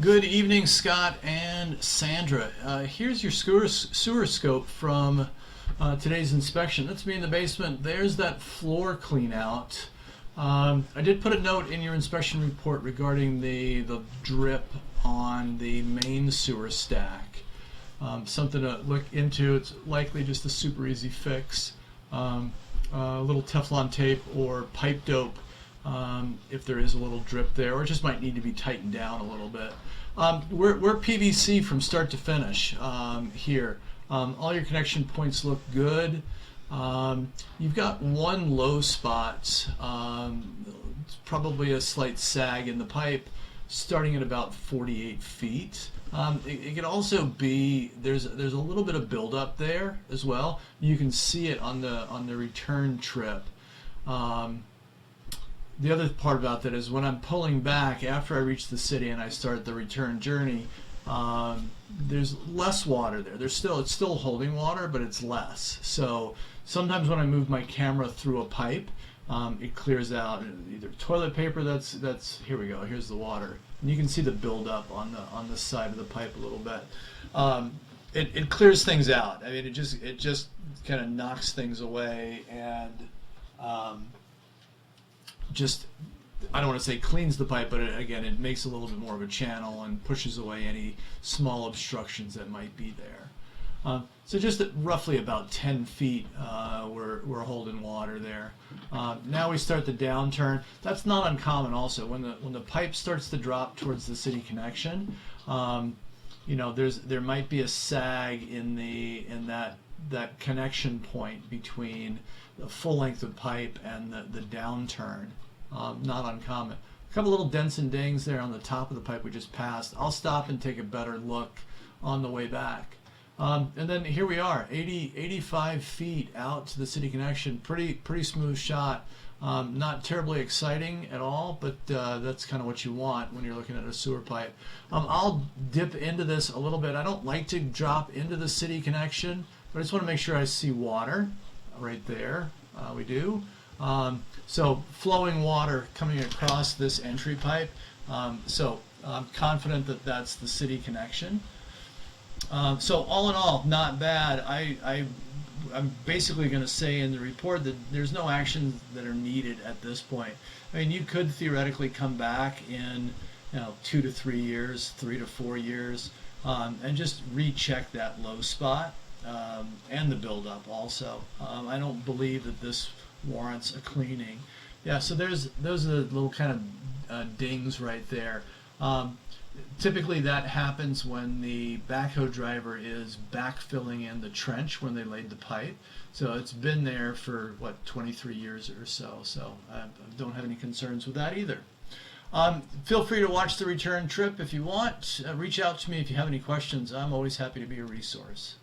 Good evening, Scott and Sandra. Here's your sewer scope from today's inspection. That's me in the basement. There's that floor clean out. I did put a note in your inspection report regarding the drip on the main sewer stack. Something to look into. It's likely just a super easy fix. A little Teflon tape or pipe dope if there is a little drip there, or it just might need to be tightened down a little bit. We're PVC from start to finish here. All your connection points look good. You've got one low spot, probably a slight sag in the pipe, starting at about 48 feet. It can also be there's a little bit of buildup there as well. You can see it on the return trip. The other part about that is when I'm pulling back after I reach the city and I start the return journey, there's less water there. It's still holding water, but it's less. So sometimes when I move my camera through a pipe, it clears out either toilet paper. That's here we go. Here's the water, and you can see the buildup on the side of the pipe a little bit. It clears things out. I mean, it just kind of knocks things away and. I don't want to say cleans the pipe, but again, it makes a little bit more of a channel and pushes away any small obstructions that might be there. So just at roughly about 10 feet, we're holding water there. Now we start the downturn. That's not uncommon also. When the pipe starts to drop towards the city connection, there might be a sag in that connection point between the full length of pipe and the downturn. Not uncommon. A couple little dents and dings there on the top of the pipe we just passed. I'll stop and take a better look on the way back. And then here we are, 85 feet out to the city connection. Pretty smooth shot. Not terribly exciting at all, but that's kind of what you want when you're looking at a sewer pipe. I'll dip into this a little bit. I don't like to drop into the city connection, but I just want to make sure I see water right there. We do. So flowing water coming across this entry pipe. So I'm confident that that's the city connection. So all in all, not bad. I'm basically going to say in the report that there's no actions that are needed at this point. I mean, you could theoretically come back in 2 to 3 years, 3 to 4 years, and just recheck that low spot and the buildup also. I don't believe that this warrants a cleaning. Yeah, so those are the little kind of dings right there. Typically that happens when the backhoe driver is backfilling in the trench when they laid the pipe. So it's been there for 23 years or so. So I don't have any concerns with that either. Feel free to watch the return trip if you want. Reach out to me if you have any questions. I'm always happy to be a resource.